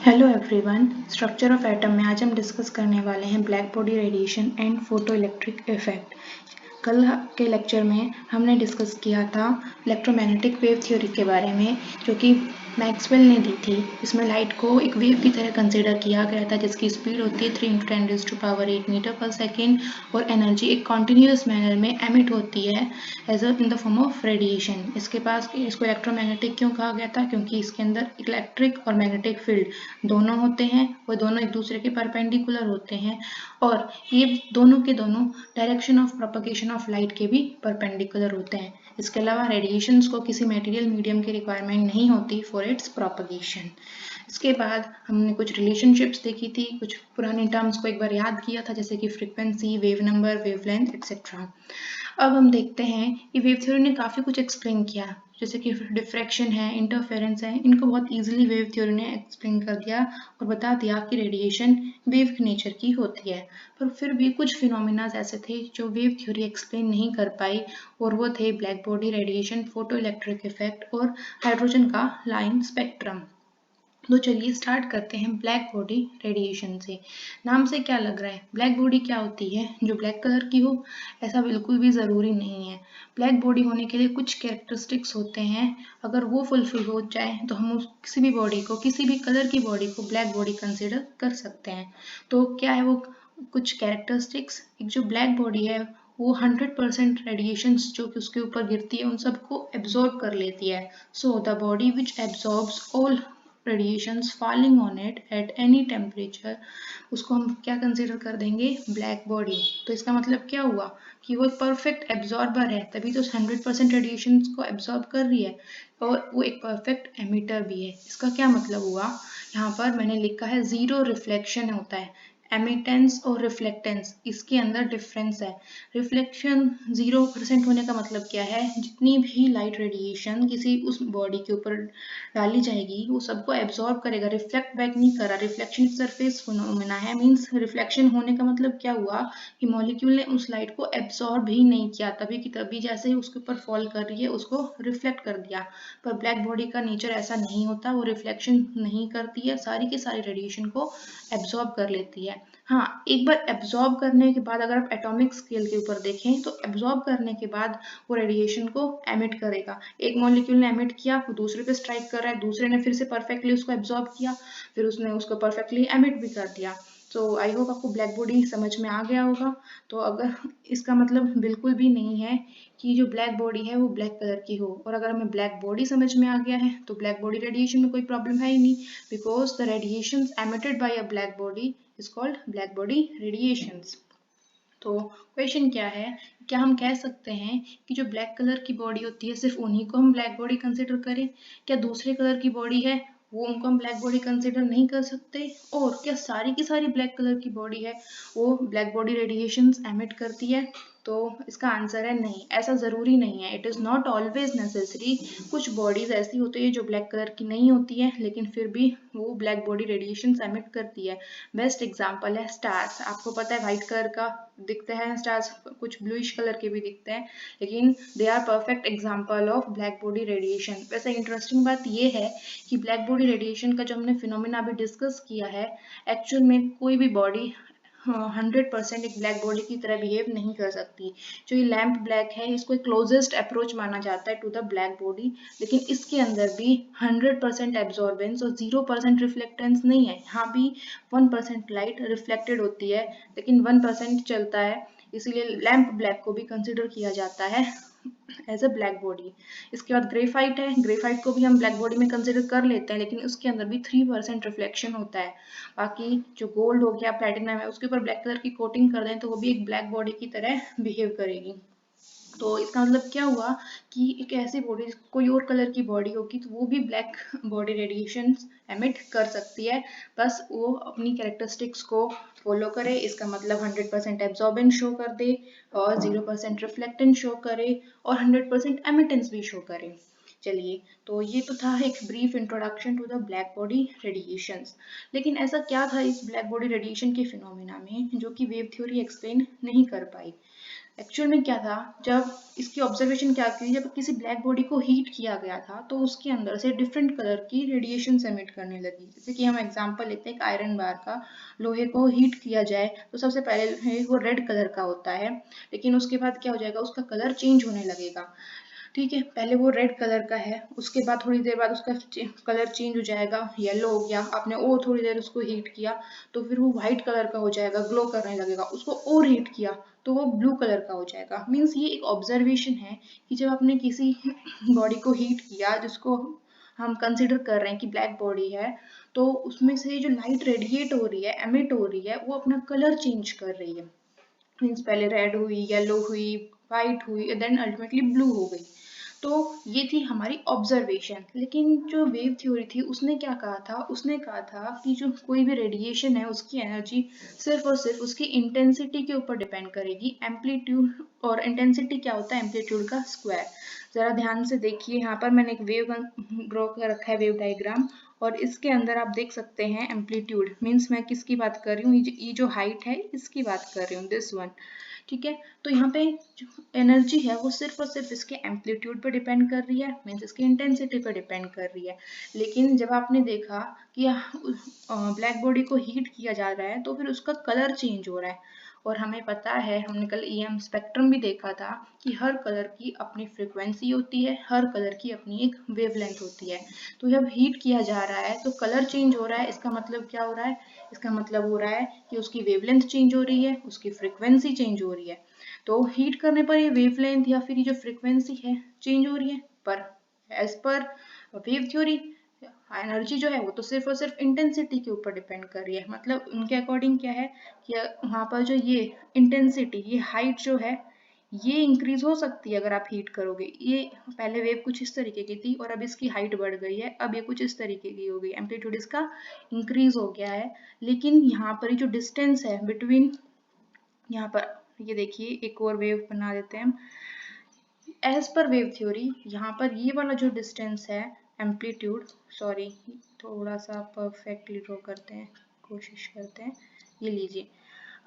Hello everyone, structure of atom में आज हम डिस्कस करने वाले हैं black body radiation and photo electric effect. कल के लेक्चर में हमने डिस्कस किया था इलेक्ट्रोमैग्नेटिक वेव थ्योरी के बारे में, जो कि मैक्सवेल ने दी थी। इसमें लाइट को एक वेव की तरह कंसिडर किया गया था, जिसकी स्पीड होती है 3 × 10⁸ मीटर पर सेकेंड, और एनर्जी एक कॉन्टिन्यूस मैनर में एमिट होती है as in the form of radiation. इसके पास इसको इलेक्ट्रोमैग्नेटिक क्यों कहा गया था? क्योंकि इसके अंदर इलेक्ट्रिक और मैग्नेटिक फील्ड दोनों होते हैं, वो दोनों एक दूसरे के परपेंडिकुलर होते हैं, और ये दोनों के दोनों direction of propagation of light के भी परपेंडिकुलर होते हैं। इसके अलावा रेडिएशंस को किसी मटेरियल मीडियम की रिक्वायरमेंट नहीं होती फॉर इट्स प्रोपगेशन। इसके बाद हमने कुछ रिलेशनशिप्स देखी थी, कुछ पुरानी टर्म्स को एक बार याद किया था, जैसे कि frequency, wave number, wavelength etcetera. अब हम देखते हैं कि वेव थ्योरी ने काफ़ी कुछ एक्सप्लेन किया, जैसे कि डिफ्रैक्शन है, इंटरफेरेंस है, इनको बहुत इजीली वेव थ्योरी ने एक्सप्लेन कर दिया और बता दिया कि रेडिएशन वेव के नेचर की होती है। पर फिर भी कुछ फिनोमिनाज ऐसे थे जो वेव थ्योरी एक्सप्लेन नहीं कर पाई, और वो थे black body radiation, photo electric effect और हाइड्रोजन का लाइन स्पेक्ट्रम। तो चलिए स्टार्ट करते हैं ब्लैक बॉडी रेडिएशन से। नाम से क्या लग रहा है? ब्लैक बॉडी क्या होती है? जो ब्लैक कलर की हो? ऐसा बिल्कुल भी ज़रूरी नहीं है। ब्लैक बॉडी होने के लिए कुछ कैरेक्टरिस्टिक्स होते हैं, अगर वो फुलफिल हो जाए तो हम किसी भी बॉडी को, किसी भी कलर की बॉडी को ब्लैक बॉडी कंसिडर कर सकते हैं। तो क्या है वो कुछ कैरेक्टरिस्टिक्स? एक जो ब्लैक बॉडी है वो 100% रेडिएशंस जो कि उसके ऊपर गिरती है उन सबको एब्जॉर्ब कर लेती है। So the body which absorbs all radiations falling on it at any temperature, उसको हम क्या कंसिडर कर देंगे? Black body. तो इसका मतलब क्या हुआ कि वो एक परफेक्ट एब्जॉर्बर है, तभी तो 100% रेडिएशन को एब्जॉर्ब कर रही है, और वो एक परफेक्ट एमिटर भी है। इसका क्या मतलब हुआ? यहाँ पर मैंने लिखा है जीरो रिफ्लेक्शन होता है। एमिटेंस और रिफ्लेक्टेंस, इसके अंदर डिफरेंस है। रिफ्लेक्शन 0% होने का मतलब क्या है? जितनी भी लाइट रेडिएशन किसी उस बॉडी के ऊपर डाली जाएगी वो सबको एब्जॉर्ब करेगा, रिफ्लेक्ट बैक नहीं कर रहा। रिफ्लेक्शन सरफेस फिनोमेना है, मींस रिफ्लेक्शन होने का मतलब क्या हुआ कि मॉलिक्यूल ने उस लाइट को एब्जॉर्ब ही नहीं किया, तभी की तभी जैसे ही उसके ऊपर फॉल कर रही है उसको रिफ्लेक्ट कर दिया। पर ब्लैक बॉडी का नेचर ऐसा नहीं होता, वो रिफ्लेक्शन नहीं करती है, सारी की सारी रेडिएशन को एब्जॉर्ब कर लेती है। हाँ, एक बार एब्जॉर्ब करने के बाद अगर आप एटॉमिक स्केल के ऊपर देखें तो एब्जॉर्ब करने के बाद वो रेडिएशन को एमिट करेगा। एक मॉलिक्यूल ने एमिट किया, वो दूसरे पे स्ट्राइक कर रहा है, दूसरे ने फिर से परफेक्टली उसको एब्जॉर्ब किया, फिर उसने उसको परफेक्टली एमिट भी कर दिया। तो आई होप आपको ब्लैक बॉडी समझ में आ गया होगा। तो अगर इसका मतलब बिल्कुल भी नहीं है कि जो ब्लैक बॉडी है वो ब्लैक कलर की हो, और अगर हमें ब्लैक बॉडी समझ में आ गया है तो ब्लैक बॉडी रेडिएशन में कोई प्रॉब्लम है ही नहीं, because the radiation emitted by a black body is called black body radiations. तो क्वेश्चन क्या है, क्या हम कह सकते हैं कि जो ब्लैक कलर की बॉडी होती है सिर्फ उन्हीं को हम ब्लैक बॉडी कंसिडर करें? क्या दूसरे कलर की बॉडी है वो उनको हम ब्लैक बॉडी कंसिडर नहीं कर सकते? और क्या सारी की सारी ब्लैक कलर की बॉडी है वो ब्लैक बॉडी रेडिएशंस एमिट करती है? तो इसका आंसर है नहीं, ऐसा ज़रूरी नहीं है। It is not always necessary. कुछ बॉडीज ऐसी होती है जो ब्लैक कलर की नहीं होती है, लेकिन फिर भी वो ब्लैक बॉडी रेडिएशंस एमिट करती है। बेस्ट एग्जाम्पल है स्टार्स। आपको पता है वाइट कलर का दिखते हैं स्टार्स, कुछ ब्लूइश कलर के भी दिखते हैं, लेकिन they are perfect example of black body radiation. वैसे इंटरेस्टिंग बात यह है कि ब्लैक बॉडी रेडिएशन का जो हमने फिनोमेना अभी डिस्कस किया है, एक्चुअल में कोई भी बॉडी 100% एक ब्लैक बॉडी की तरह बिहेव नहीं कर सकती। जो ये लैम्प ब्लैक है इसको एक क्लोजेस्ट अप्रोच माना जाता है टू द ब्लैक बॉडी, लेकिन इसके अंदर भी 100% एब्जॉर्बेंस और 0% रिफ्लेक्टेंस नहीं है। यहाँ भी 1% लाइट रिफ्लेक्टेड होती है, लेकिन 1% चलता है, इसीलिए लैम्प ब्लैक को भी कंसिडर किया जाता है एज अ ब्लैक बॉडी। इसके बाद ग्रेफाइट है, ग्रेफाइट को भी हम ब्लैक बॉडी में कंसिडर कर लेते हैं, लेकिन उसके अंदर भी 3% रिफ्लेक्शन होता है। बाकी जो गोल्ड हो गया, प्लेटिनम है, उसके ऊपर ब्लैक कलर की कोटिंग कर दें तो वो भी एक ब्लैक बॉडी की तरह बिहेव करेगी। तो इसका मतलब क्या हुआ कि एक ऐसी बॉडी, कोई और कलर की बॉडी होगी तो वो भी ब्लैक बॉडी रेडिएशन एमिट कर सकती है, बस वो अपनी कैरेक्टरिस्टिक्स को फॉलो करे। इसका मतलब 100% एब्जॉर्बेंस शो कर दे, और 0% रिफ्लेक्टेंस शो करे, और 100% एमिटेंस भी शो करे। चलिए, तो ये तो था एक brief introduction to the black body radiations. लेकिन ऐसा क्या था इस ब्लैक बॉडी रेडिएशन के फिनोमेना में जो कि वेव थ्योरी एक्सप्लेन नहीं कर पाई? एक्चुअल में क्या था, जब इसकी ऑब्जर्वेशन क्या की, जब किसी ब्लैक बॉडी को हीट किया गया था तो उसके अंदर से डिफरेंट कलर की रेडिएशन एमिट करने लगी। जैसे कि हम एग्जांपल लेते हैं एक आयरन बार का, लोहे को हीट किया जाए तो सबसे पहले वो रेड कलर का होता है, लेकिन उसके बाद क्या हो जाएगा, उसका कलर चेंज होने लगेगा। ठीक है, पहले वो रेड कलर का है, उसके बाद थोड़ी देर बाद उसका कलर चेंज हो जाएगा, येलो हो गया, आपने और थोड़ी देर उसको हीट किया तो फिर वो व्हाइट कलर का हो जाएगा, ग्लो करने लगेगा, उसको और हीट किया तो वो ब्लू कलर का हो जाएगा। मीन्स ये एक ऑब्जर्वेशन है कि जब आपने किसी बॉडी को हीट किया जिसको हम कंसिडर कर रहे हैं कि ब्लैक बॉडी है, तो उसमें से जो लाइट रेडिएट हो रही है, एमिट हो रही है, वो अपना कलर चेंज कर रही है। मीन्स पहले रेड हुई, येलो हुई, वाइट हुई, देन अल्टीमेटली ब्लू हो गई। तो ये थी हमारी ऑब्जर्वेशन। लेकिन जो वेव थ्योरी थी उसने क्या कहा था, उसने कहा था कि जो कोई भी रेडिएशन है उसकी एनर्जी सिर्फ और सिर्फ उसकी इंटेंसिटी के ऊपर डिपेंड करेगी। एम्पलीट्यूड, और इंटेंसिटी क्या होता है, एम्पलीट्यूड का स्क्वायर। जरा ध्यान से देखिए, यहाँ पर मैंने एक वेव ड्रॉ कर रखा है, वेव डायग्राम, और इसके अंदर आप देख सकते हैं एम्पलीट्यूड, मीन्स मैं किसकी बात कर रही हूँ, ये जो हाइट है इसकी बात कर रही हूँ, दिस वन। ठीक है, तो यहाँ पे जो एनर्जी है वो सिर्फ और सिर्फ इसके एम्पलीट्यूड पर डिपेंड कर रही है, मीन्स इसकी इंटेंसिटी पर डिपेंड कर रही है। लेकिन जब आपने देखा कि ब्लैक बॉडी को हीट किया जा रहा है तो फिर उसका कलर चेंज हो रहा है, और हमें पता है, हमने कल ईएम स्पेक्ट्रम भी देखा था कि हर कलर की अपनी फ्रीक्वेंसी होती है, हर कलर की अपनी एक वेवलेंथ होती है। तो जब हीट किया जा रहा है तो कलर चेंज हो रहा है, इसका मतलब क्या हो रहा है, इसका मतलब हो रहा है कि उसकी वेवलेंथ चेंज हो रही है, उसकी फ्रीक्वेंसी चेंज हो रही है। तो हीट करने पर ये वेवलेंथ या फिर ये जो फ्रीक्वेंसी है चेंज हो रही है, पर as per wave theory energy जो है वो तो सिर्फ और सिर्फ इंटेंसिटी के ऊपर डिपेंड कर रही है। मतलब उनके अकॉर्डिंग क्या है कि वहाँ पर जो ये इंटेंसिटी, ये हाइट जो है, ये इंक्रीज हो सकती है अगर आप हीट करोगे। ये पहले वेव कुछ इस तरीके की थी और अब इसकी हाइट बढ़ गई है, अब ये कुछ इस तरीके की हो गई, एम्पलीट्यूड इसका इंक्रीज हो गया है। लेकिन यहाँ पर जो डिस्टेंस है बिटवीन, यहाँ पर ये देखिए एक और वेव बना देते हैं हम। एज पर वेव थ्योरी यहाँ पर ये वाला जो डिस्टेंस है, एम्पलीट्यूड, सॉरी थोड़ा सा परफेक्टली ड्रॉ करते हैं, कोशिश करते हैं, ये लीजिए।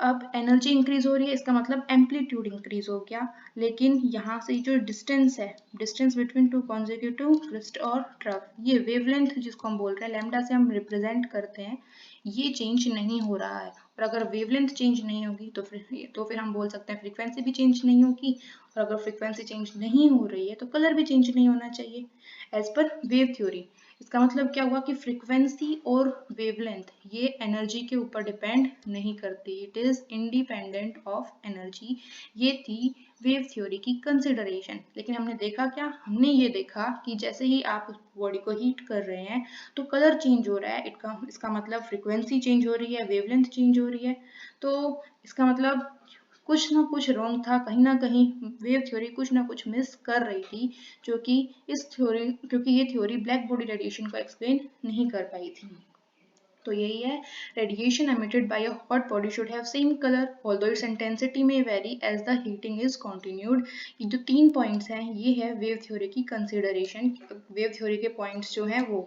अब एनर्जी इंक्रीज हो रही है, इसका मतलब एम्पलीट्यूड इंक्रीज हो गया। लेकिन यहाँ से जो डिस्टेंस है, distance between two consecutive crest और ट्रफ, ये वेवलेंथ जिसको हम बोल रहे हैं, लैम्डा से हम रिप्रेजेंट करते हैं, ये चेंज नहीं हो रहा है। और अगर वेवलेंथ चेंज नहीं होगी तो फिर हम बोल सकते हैं फ्रीक्वेंसी भी चेंज नहीं होगी, और अगर फ्रीक्वेंसी चेंज नहीं हो रही है तो कलर भी चेंज नहीं होना चाहिए एज पर वेव थ्योरी। इसका मतलब क्या हुआ कि फ्रीक्वेंसी और वेवलेंथ ये एनर्जी के ऊपर डिपेंड नहीं करती, it is independent of energy. ये थी वेव थ्योरी की कंसिडरेशन। लेकिन हमने देखा क्या, हमने ये देखा कि जैसे ही आप बॉडी को हीट कर रहे हैं तो कलर चेंज हो रहा है, इसका मतलब फ्रीक्वेंसी चेंज हो रही है, वेवलेंथ चेंज हो रही है। तो इसका मतलब कुछ ना कुछ रॉन्ग था, कहीं ना कहीं वेव थ्योरी कुछ ना कुछ मिस कर रही थी, जो कि इस थ्योरी, क्योंकि ये थ्योरी ब्लैक बॉडी रेडिएशन को एक्सप्लेन नहीं कर पाई थी। तो यही है, radiation emitted by a hot body should have same color although its intensity may vary as the heating is continued। ये जो 3 पॉइंट्स हैं ये है वेव थ्योरी की कंसिडरेशन, वेव थ्योरी के पॉइंट्स जो हैं वो,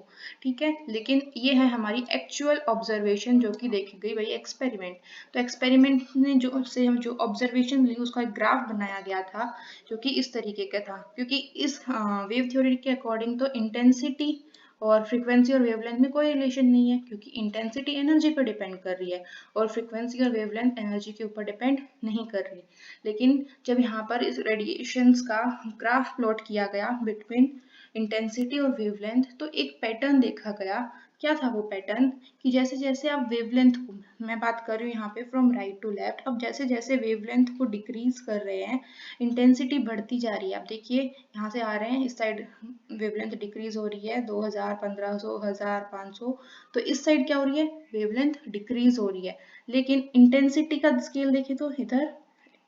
ठीक है। लेकिन ये है हमारी एक्चुअल ऑब्जर्वेशन जो कि देखी गई भाई एक्सपेरिमेंट। तो एक्सपेरिमेंट ने जो से हम जो ऑब्जर्वेशन ली उसका एक ग्राफ बनाया गया था जो कि इस तरीके का था, क्योंकि इस वेव थ्योरी के अकॉर्डिंग तो इंटेंसिटी और फ्रीक्वेंसी और वेवलेंथ में कोई रिलेशन नहीं है, क्योंकि इंटेंसिटी एनर्जी पर डिपेंड कर रही है और फ्रीक्वेंसी और वेवलेंथ एनर्जी के ऊपर डिपेंड नहीं कर रही। लेकिन जब यहाँ पर इस रेडिएशंस का ग्राफ प्लॉट किया गया बिटवीन इंटेंसिटी और वेवलेंथ तो एक पैटर्न देखा गया। क्या था वो पैटर्न कि जैसे जैसे आप वेवलेंथ को, मैं बात कर रही हूँ यहाँ पे फ्रॉम राइट टू लेफ्ट, अब जैसे जैसे वेवलेंथ को डिक्रीज कर रहे हैं इंटेंसिटी बढ़ती जा रही है। आप देखिए यहाँ से आ रहे हैं, इस साइड वेवलेंथ डिक्रीज हो रही है 2000, 1500, 1000, 500, तो इस साइड क्या हो रही है, वेवलेंथ डिक्रीज हो रही है। लेकिन इंटेंसिटी का स्केल देखें तो इधर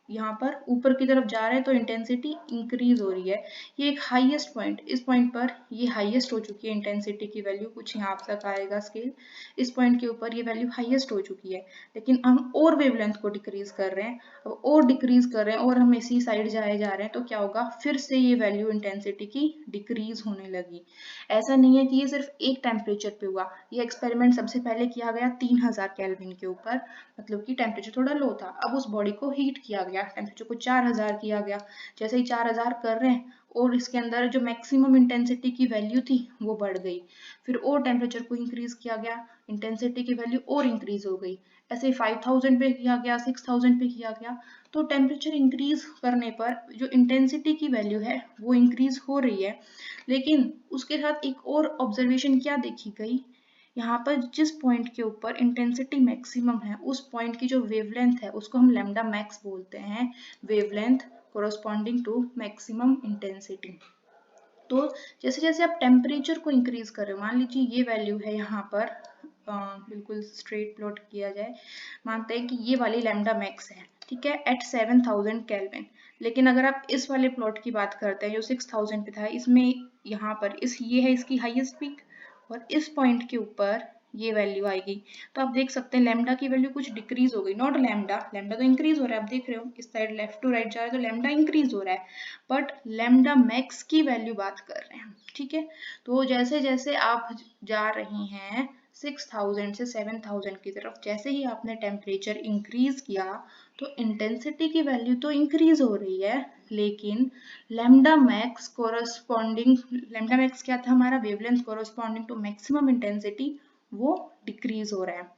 यहाँ पर ऊपर की तरफ जा रहे हैं तो इंटेंसिटी इंक्रीज हो रही है। ये एक हाईएस्ट पॉइंट, इस पॉइंट पर ये हाईएस्ट हो चुकी है इंटेंसिटी की वैल्यू, कुछ यहाँ तक आएगा स्केल, इस पॉइंट के ऊपर ये वैल्यू हाईएस्ट हो चुकी है। लेकिन हम और वेवलेंथ को डिक्रीज कर रहे हैं, अब और डिक्रीज कर रहे हैं और हम इसी साइड जाए जा रहे हैं, तो क्या होगा, फिर से ये वैल्यू इंटेंसिटी की डिक्रीज होने लगी। ऐसा नहीं है कि ये सिर्फ एक टेम्परेचर पे हुआ, ये एक्सपेरिमेंट सबसे पहले किया गया 3000 केल्विन के ऊपर, मतलब कि टेम्परेचर थोड़ा लो था। अब उस बॉडी को हीट किया गया गया, टेम्परेचर को 4000 किया गया। जैसे ही 4000 कर रहे हैं और इसके अंदर जो मैक्सिमम इंटेंसिटी की वैल्यू थी वो बढ़ गई, फिर और टेम्परेचर को इंक्रीज किया गया, इंटेंसिटी की वैल्यू और इंक्रीज हो गई। ऐसे 5000 पे किया गया, 6000 पे किया गया, तो टेम्परेचर इंक्रीज करने पर जो इंटेंसिटी की वैल्यू है वो इंक्रीज हो रही है। लेकिन उसके साथ एक और ऑब्जर्वेशन क्या देखी गई, यहाँ पर जिस पॉइंट के ऊपर इंटेंसिटी मैक्सिमम है उस पॉइंट की जो वेवलेंथ है उसको हम लैम्डा मैक्स बोलते हैं, wavelength corresponding to maximum intensity. तो जैसे जैसे आप टेम्परेचर को इंक्रीज कर रहे हो, मान लीजिए ये वैल्यू है यहाँ पर, बिल्कुल स्ट्रेट प्लॉट किया जाए, मानते हैं कि ये वाली लैम्डा मैक्स है, ठीक है, एट 7000 केल्विन। लेकिन अगर आप इस वाले प्लॉट की बात करते हैं जो 6000 पे था, इसमें यहाँ पर ये है इसकी हाईएस्ट पीक, और इस पॉइंट के ऊपर ये वैल्यू आएगी। तो आप देख सकते हैं लैम्डा की वैल्यू कुछ डिक्रीज हो गई, नॉट लैम्डा, लैम्डा तो इंक्रीज हो रहा है, आप देख रहे हो इस साइड लेफ्ट टू राइट जा रहा है तो लैम्डा इंक्रीज हो रहा है, बट लैम्डा मैक्स की वैल्यू बात कर रहे हैं, ठीक है। तो जैसे जैसे आप जा रही हैं 6000 से 7000 की तरफ, जैसे ही आपने टेम्परेचर इंक्रीज किया तो इंटेंसिटी की वैल्यू तो इंक्रीज हो रही है, लेकिन lambda max corresponding, lambda max क्या था हमारा, wavelength corresponding to maximum intensity, वो डिक्रीज हो रहा है।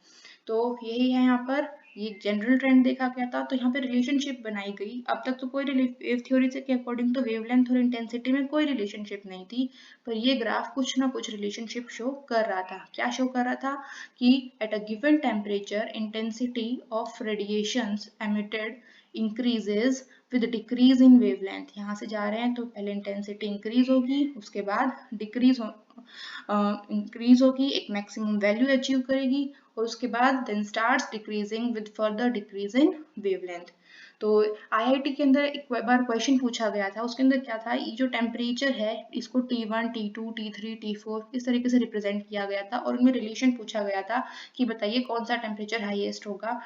तो यही है यहाँ पर, ये जनरल ट्रेंड देखा गया था, तो यहाँ पे रिलेशनशिप बनाई गई। अब तक तो कोई वेव थ्योरी से के अकॉर्डिंग तो वेवलेंथ और इंटेंसिटी में कोई रिलेशनशिप नहीं थी, पर ये ग्राफ कुछ ना कुछ रिलेशनशिप शो कर रहा था। क्या शो कर रहा था कि at a given temperature intensity of radiations emitted increases with decrease in wavelength. यहाँ से जा रहे हैं तो पहले इंटेंसिटी इंक्रीज होगी, उसके बाद डिक्रीज इंक्रीज होगी, एक मैक्सिमम वैल्यू अचीव करेगी, और उसके बाद then starts decreasing with further decrease in wavelength. तो आईआईटी के अंदर एक बार क्वेश्चन पूछा गया था, उसके अंदर क्या था, ये जो टेम्परेचर है इसको T1, T2, T3, T4 इस तरीके से रिप्रेजेंट किया गया था, और उनमें रिलेशन पूछा गया था कि बताइए कौन सा टेम्परेचर हाईएस्ट होगा,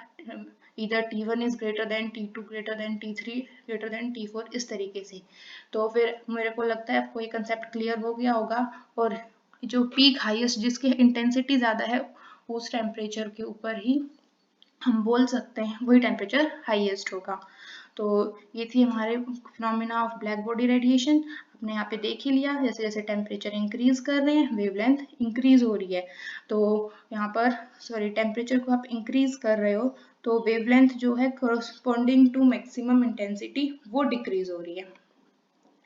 इधर T1 is greater than T2 greater than T3 greater than T4, इस तरीके से। तो फिर मेरे को लगता है आपको ये कंसेप्ट क्लियर हो गया होगा, और जो पीक हाईएस्ट जिसकी इंटेंसिटी ज्यादा है उस टेम्परेचर के ऊपर ही हम बोल सकते हैं वही टेम्परेचर हाईएस्ट होगा। तो ये थी हमारे phenomena of black body radiation. आपने यहाँ पे देख ही लिया, जैसे जैसे टेम्परेचर इंक्रीज कर रहे हैं वेवलेंथ इंक्रीज हो रही है। तो यहाँ पर सॉरी टेम्परेचर को आप इंक्रीज कर रहे हो तो वेवलेंथ जो है कोरस्पॉन्डिंग टू मैक्सिमम इंटेंसिटी वो डिक्रीज हो रही है।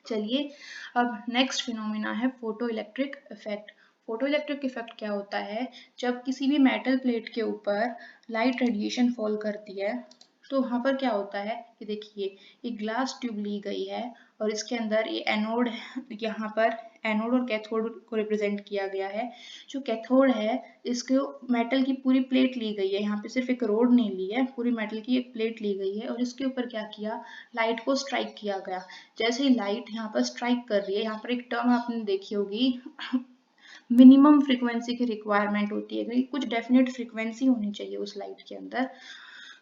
चलिए अब नेक्स्ट फिनोमिना है photo electric effect. Photo electric effect क्या होता है, जब किसी भी मेटल प्लेट के ऊपर लाइट रेडिएशन फॉल करती है तो वहाँ पर क्या होता है कि देखिए एक ग्लास ट्यूब ली गई है और इसके अंदर ये एनोड, यहाँ पर एनोड और कैथोड को रिप्रेजेंट किया गया है। जो कैथोड है इसको मेटल की पूरी प्लेट ली गई है, यहाँ पे सिर्फ एक रोड नहीं ली है, पूरी मेटल की एक प्लेट ली गई है और इसके ऊपर क्या किया, लाइट को स्ट्राइक किया गया। जैसे ही लाइट यहाँ पर स्ट्राइक कर रही है, यहाँ पर एक टर्म आपने देखी होगी मिनिमम फ्रीक्वेंसी की रिक्वायरमेंट होती है, कुछ डेफिनेट फ्रीक्वेंसी होनी चाहिए उस लाइट के अंदर।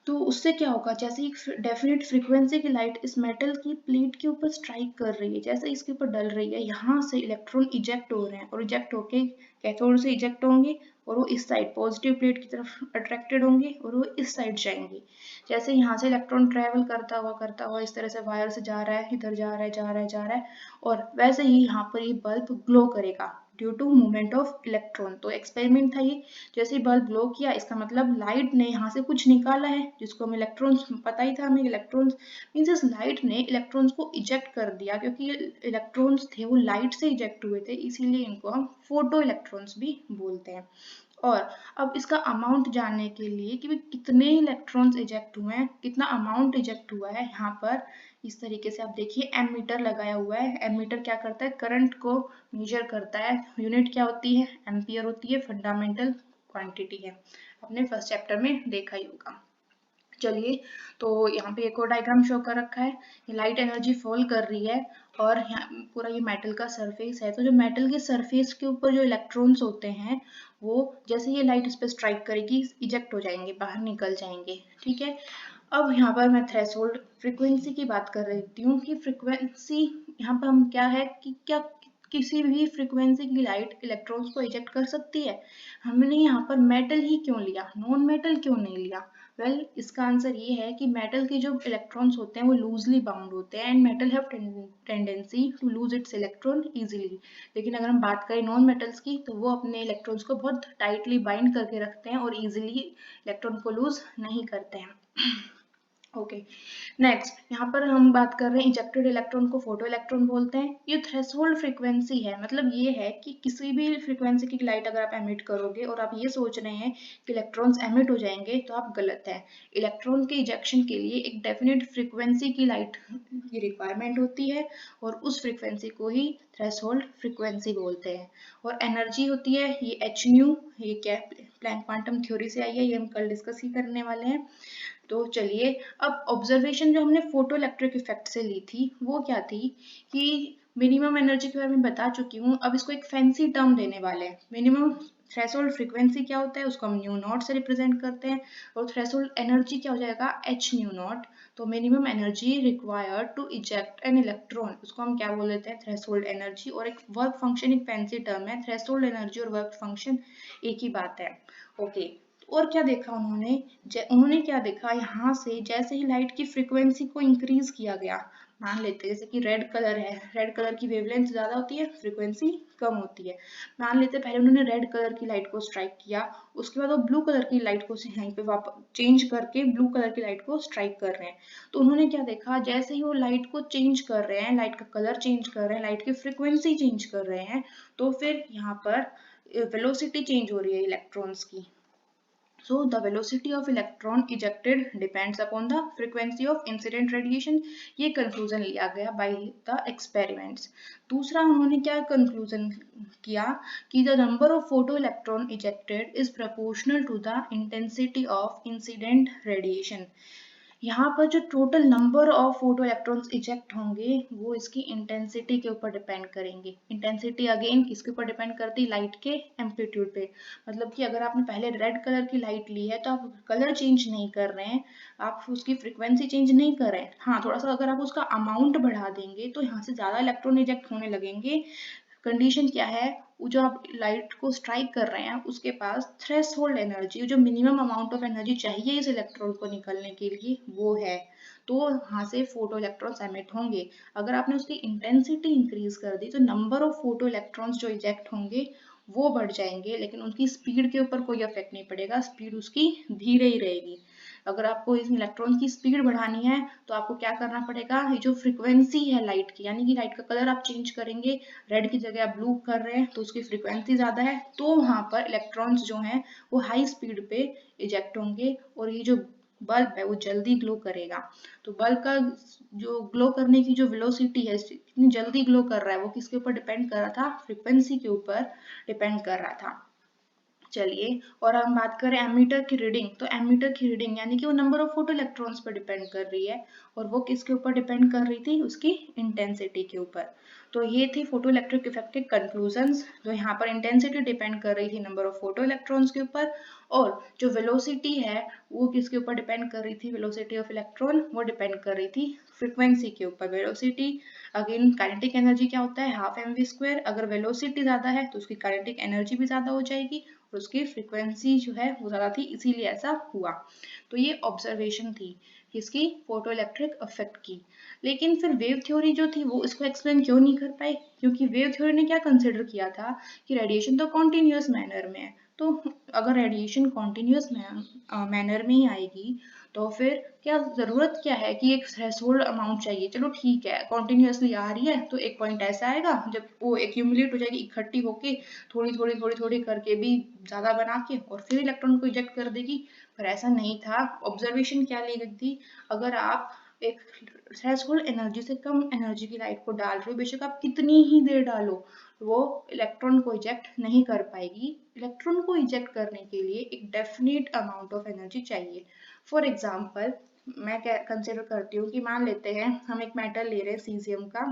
तो उससे क्या होगा, जैसे एक डेफिनेट फ्रीक्वेंसी की लाइट इस मेटल की प्लेट के ऊपर स्ट्राइक कर रही है, जैसे इसके ऊपर डल रही है, यहाँ से इलेक्ट्रॉन इजेक्ट हो रहे हैं और इजेक्ट होके कैथोड से इजेक्ट होंगे और वो इस साइड पॉजिटिव प्लेट की तरफ अट्रैक्टेड होंगे और वो इस साइड जाएंगे। जैसे यहाँ से इलेक्ट्रॉन ट्रेवल करता हुआ इस तरह से वायर से जा रहा है, इधर जा रहा है जा रहा है जा रहा है, और वैसे ही यहाँ पर ये बल्ब ग्लो करेगा due to movement of electron. तो एक्सपेरिमेंट था ये, जैसे बल्ब ग्लो किया इसका मतलब लाइट ने यहाँ से कुछ निकाला है, जिसको हम इलेक्ट्रॉन्स, पता ही था हमें इलेक्ट्रॉन्स मीन्स इस लाइट ने इलेक्ट्रॉन्स को इजेक्ट कर दिया, क्योंकि इलेक्ट्रॉन्स थे वो लाइट से इजेक्ट हुए थे, इसीलिए इनको हम फोटो इलेक्ट्रॉन्स भी बोलते हैं। और अब इसका अमाउंट जानने के लिए कि कितने इलेक्ट्रॉन्स इजेक्ट हुए हैं, कितना अमाउंट इजेक्ट हुआ है, यहाँ पर इस तरीके से आप देखिए एमीटर लगाया हुआ है। एमीटर क्या करता है, करंट को मेजर करता है, यूनिट क्या होती है, एम्पियर होती है, फंडामेंटल क्वांटिटी है, आपने फर्स्ट चैप्टर में देखा ही होगा। चलिए तो यहाँ पे एक और डायग्राम शो कर रखा है, ये लाइट एनर्जी फॉल कर रही है और यहाँ पूरा ये मेटल का सरफेस है, तो जो मेटल के सरफेस के ऊपर जो इलेक्ट्रॉन्स होते हैं वो जैसे ये लाइट इस पर स्ट्राइक करेगी इजेक्ट हो जाएंगे, बाहर निकल जाएंगे, ठीक है। अब यहाँ पर मैं थ्रेशोल्ड फ्रीक्वेंसी की बात कर रही हूँ कि फ्रीक्वेंसी यहाँ पर हम क्या है कि क्या किसी भी फ्रीक्वेंसी की लाइट इलेक्ट्रॉन्स को इजेक्ट कर सकती है। हमने यहाँ पर मेटल ही क्यों लिया, नॉन मेटल क्यों नहीं लिया? वेल, इसका आंसर ये है कि मेटल के जो इलेक्ट्रॉन्स होते हैं वो लूजली बाउंड होते हैं and metal have tendency to lose its electron easily. लेकिन अगर हम बात करें नॉन मेटल्स की तो वो अपने इलेक्ट्रॉन्स को बहुत टाइटली बाइंड करके रखते हैं और इजीली इलेक्ट्रॉन को लूज नहीं करते हैं। ओके, नेक्स्ट यहाँ पर हम बात कर रहे हैं इजेक्टेड इलेक्ट्रॉन को फोटो इलेक्ट्रॉन बोलते हैं। ये थ्रेशोल्ड फ्रीक्वेंसी है, मतलब ये है कि किसी भी फ्रीक्वेंसी की लाइट अगर आप एमिट करोगे और आप ये सोच रहे हैं कि इलेक्ट्रॉन्स एमिट हो जाएंगे तो आप गलत हैं। इलेक्ट्रॉन के इजेक्शन के लिए एक डेफिनेट फ्रीक्वेंसी की लाइट की रिक्वायरमेंट होती है और उस फ्रीक्वेंसी को ही थ्रेशोल्ड फ्रीक्वेंसी बोलते हैं। और एनर्जी होती है ये एच न्यू, ये क्या प्लैंक क्वांटम थ्योरी से आई है, ये हम कल डिस्कस ही करने वाले हैं। तो चलिए, अब ऑब्जर्वेशन जो हमने फोटो इलेक्ट्रिक इफेक्ट से ली थी वो क्या थी कि मिनिमम एनर्जी के बारे में बता चुकी हूँ। अब इसको एक फैंसी टर्म देने वाले हैं। मिनिमम थ्रेशोल्ड फ्रीक्वेंसी क्या होता है उसको हम न्यू नॉट से रिप्रेजेंट करते हैं और थ्रेशोल्ड एनर्जी क्या हो जाएगा एच न्यू नॉट। तो minimum energy required to eject an electron, उसको हम क्या बोल देते हैं थ्रेशोल्ड एनर्जी। और एक वर्क फंक्शन एक फैंसी टर्म है, थ्रेशोल्ड एनर्जी और वर्क फंक्शन एक ही बात है। ओके, और क्या देखा उन्होंने क्या देखा यहाँ से जैसे ही लाइट की फ्रीक्वेंसी को इंक्रीज किया गया, मान लेते हैं जैसे कि रेड कलर है, रेड कलर की वेवलेंथ ज्यादा होती है, फ्रीक्वेंसी कम होती है। मान लेते हैं पहले उन्होंने रेड कलर की लाइट को स्ट्राइक किया, उसके बाद वो ब्लू कलर की लाइट को यहीं पे वापस चेंज करके ब्लू कलर की लाइट को स्ट्राइक कर रहे हैं। तो उन्होंने क्या देखा, जैसे ही वो लाइट को चेंज कर रहे हैं, लाइट का कलर चेंज कर रहे हैं, लाइट की फ्रीक्वेंसी चेंज कर रहे हैं, तो फिर यहाँ पर वेलोसिटी चेंज हो रही है इलेक्ट्रॉन्स की। So the velocity of electron ejected depends upon the frequency of incident radiation. ये conclusion लिया गया by the experiments. दूसरा उन्होंने क्या conclusion किया कि the number of photoelectron ejected is proportional to the intensity of incident radiation. यहाँ पर जो total number of photo electrons eject होंगे वो इसकी इंटेंसिटी के ऊपर डिपेंड करेंगे। इंटेंसिटी अगेन किसके ऊपर डिपेंड करती है, लाइट के एम्पलीट्यूड पे। मतलब कि अगर आपने पहले रेड कलर की लाइट ली है तो आप कलर चेंज नहीं कर रहे हैं, आप उसकी फ्रीक्वेंसी चेंज नहीं कर रहे हैं। हाँ, थोड़ा सा अगर आप उसका अमाउंट बढ़ा देंगे तो यहाँ से ज्यादा इलेक्ट्रॉन इजेक्ट होने लगेंगे। कंडीशन क्या है, वो जो आप लाइट को स्ट्राइक कर रहे हैं उसके पास थ्रेशोल्ड एनर्जी, जो मिनिमम अमाउंट ऑफ एनर्जी चाहिए इस इलेक्ट्रॉन को निकलने के लिए, वो है। तो वहां से फोटो इलेक्ट्रॉन्स एमिट होंगे। अगर आपने उसकी इंटेंसिटी इंक्रीज कर दी तो नंबर ऑफ फोटो इलेक्ट्रॉन्स जो इजेक्ट होंगे वो बढ़ जाएंगे, लेकिन उनकी स्पीड के ऊपर कोई इफेक्ट नहीं पड़ेगा, स्पीड उसकी धीरे ही रहेगी। अगर आपको इस इलेक्ट्रॉन की स्पीड बढ़ानी है तो आपको क्या करना पड़ेगा, ये जो फ्रीक्वेंसी है लाइट की, यानी कि लाइट का कलर आप चेंज करेंगे, रेड की जगह आप ब्लू कर रहे हैं तो उसकी फ्रीक्वेंसी ज्यादा है, तो वहां पर इलेक्ट्रॉन्स जो हैं वो हाई स्पीड पे इजेक्ट होंगे और ये जो बल्ब है वो जल्दी ग्लो करेगा। तो बल्ब का जो ग्लो करने की जो वेलोसिटी है, कितनी जल्दी ग्लो कर रहा है, वो किसके ऊपर डिपेंड कर रहा था, फ्रीक्वेंसी के ऊपर डिपेंड कर रहा था। चलिए, और हम बात करें एमीटर की रीडिंग, तो एमीटर की रीडिंग यानी कि वो नंबर ऑफ फोटो इलेक्ट्रॉन्स पर डिपेंड कर रही है और वो किसके ऊपर डिपेंड कर रही थी, उसकी इंटेंसिटी के ऊपर। तो ये थी फोटो इलेक्ट्रिक इफेक्ट के कंक्लूजन्स। तो यहाँ पर इंटेंसिटी डिपेंड कर रही थी नंबर ऑफ फोटो इलेक्ट्रॉन्स के ऊपर, और जो वेलोसिटी है वो किसके ऊपर डिपेंड कर रही थी, वेलोसिटी ऑफ इलेक्ट्रॉन वो डिपेंड कर रही थी फ्रीक्वेंसी के ऊपर। वेलोसिटी अगेन काइनेटिक एनर्जी क्या होता है, हाफ एम वी स्क्वायर। अगर वेलोसिटी ज्यादा है तो उसकी काइनेटिक एनर्जी भी ज्यादा हो जाएगी और उसकी फ्रीक्वेंसी जो है वो ज्यादा थी, इसीलिए ऐसा हुआ। तो ये ऑब्जर्वेशन थी किसकी, फोटो इलेक्ट्रिक इफेक्ट की। लेकिन फिर वेव थ्योरी जो थी वो इसको एक्सप्लेन क्यों नहीं कर पाई, क्योंकि वेव थ्योरी ने क्या कंसिडर किया था कि रेडिएशन तो कॉन्टिन्यूअस मैनर में है, तो अगर रेडिएशन कॉन्टिन्यूअस मैनर में ही आएगी तो फिर क्या जरूरत क्या है कि एक थ्रेशोल्ड अमाउंट चाहिए। चलो ठीक है, कॉन्टिन्यूअसली आ रही है तो एक पॉइंट ऐसा आएगा जब वो एक्यूमुलेट हो जाएगी, इकट्ठी होके थोड़ी करके भी ज्यादा बना के और फिर इलेक्ट्रॉन को इजेक्ट कर देगी। पर ऐसा नहीं था। ऑब्जर्वेशन क्या ली गई थी, अगर आप एक थ्रेशोल्ड एनर्जी से कम एनर्जी की लाइट को डाल रहे हो, बेशक आप कितनी ही देर डालो, वो इलेक्ट्रॉन को इजेक्ट नहीं कर पाएगी। इलेक्ट्रॉन को इजेक्ट करने के लिए एक डेफिनेट अमाउंट ऑफ एनर्जी चाहिए। फॉर एग्जाम्पल, मैं क्या कंसिडर करती हूँ कि मान लेते हैं हम एक मेटल ले रहे हैं सीजियम का।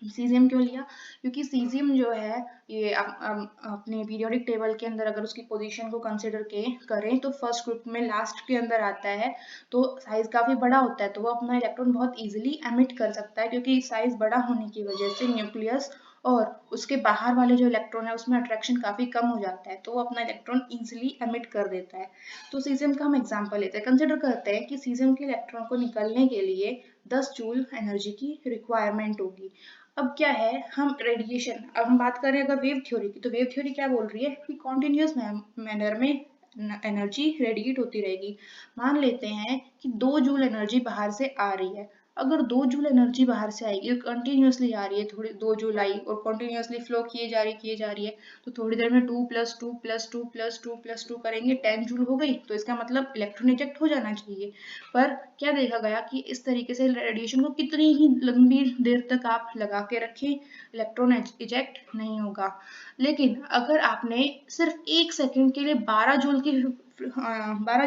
सीजियम क्यों लिया, क्योंकि सीजियम जो है ये अपने पीरियोडिक टेबल के अंदर अगर उसकी पोजीशन को कंसिडर करें तो फर्स्ट ग्रुप में लास्ट के अंदर आता है। तो साइज काफी बड़ा होता है तो वो अपना इलेक्ट्रॉन बहुत इजीली एमिट कर सकता है, क्योंकि साइज बड़ा होने की वजह से न्यूक्लियस और उसके बाहर वाले जो इलेक्ट्रॉन है उसमें अट्रैक्शन काफ़ी कम हो जाता है, तो वो अपना इलेक्ट्रॉन ईजिली एमिट कर देता है। तो सीजियम का हम एग्जाम्पल लेते हैं। कंसिडर करते हैं कि सीजियम के इलेक्ट्रॉन को निकलने के लिए 10 जूल एनर्जी की रिक्वायरमेंट होगी। अब क्या है, हम रेडिएशन, अब हम बात करें अगर वेव थ्योरी की, तो वेव थ्योरी क्या बोल रही है कि कॉन्टिन्यूस मैनर में एनर्जी रेडिएट होती रहेगी। मान लेते हैं कि 2 जूल एनर्जी बाहर से आ रही है। अगर 2 जूल एनर्जी बाहर से आएगी और कंटिन्यूसली आ रही है, थोड़ी 2 जूल आई और कंटिन्यूसली फ्लो किए जा रही है, तो थोड़ी देर में 2 प्लस 2 प्लस 2 प्लस 2 प्लस 2 करेंगे 10 जूल हो गई। तो इसका मतलब इलेक्ट्रॉन इजेक्ट हो जाना चाहिए। पर क्या देखा गया कि इस तरीके से रेडिएशन को कितनी ही लंबी देर तक आप लगा के रखें, इलेक्ट्रॉन इजेक्ट नहीं होगा। लेकिन अगर आपने सिर्फ 1 सेकंड के लिए 12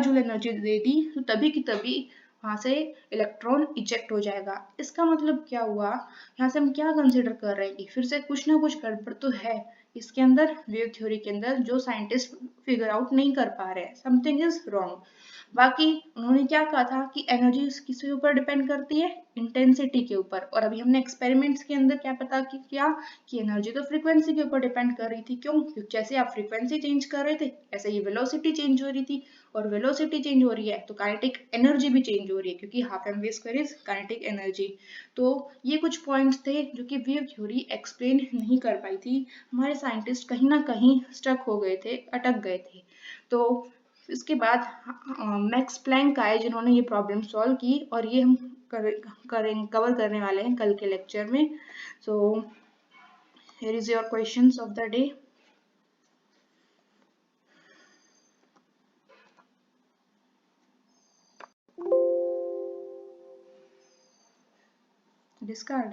जूल एनर्जी दे दी, तो तभी की तभी वहां से इलेक्ट्रॉन इजेक्ट हो जाएगा। इसका मतलब क्या हुआ, यहाँ से हम क्या कंसिडर कर रहे हैं कि फिर से कुछ ना कुछ गड़बड़ तो है इसके अंदर, वेव थ्योरी के अंदर, जो साइंटिस्ट फिगर आउट नहीं कर पा रहे हैं। Something is wrong. बाकी उन्होंने क्या कहा था कि एनर्जी किसके ऊपर डिपेंड करती है, इंटेंसिटी के ऊपर। और अभी हमने एक्सपेरिमेंट्स के अंदर क्या पता किया कि एनर्जी तो फ्रीक्वेंसी के ऊपर डिपेंड कर रही थी। क्यों? क्योंकि जैसे आप फ्रीक्वेंसी चेंज कर रहे थे ऐसे ही वेलोसिटी चेंज हो रही थी, और वेलोसिटी चेंज हो रही है तो काइनेटिक एनर्जी भी चेंज हो रही है, क्योंकि half M V square is kinetic energy. तो ये कुछ पॉइंट्स थे जो कि वेव थ्योरी एक्सप्लेन नहीं कर पाई थी। हमारे साइंटिस्ट कहीं ना कहीं स्टक हो गए थे, अटक गए थे। तो इसके बाद मैक्स प्लैंक आए जिन्होंने ये प्रॉब्लम सॉल्व की, और ये हम कवर करने वाले हैं कल के लेक्चर में। So here is your questions of the day. Discard.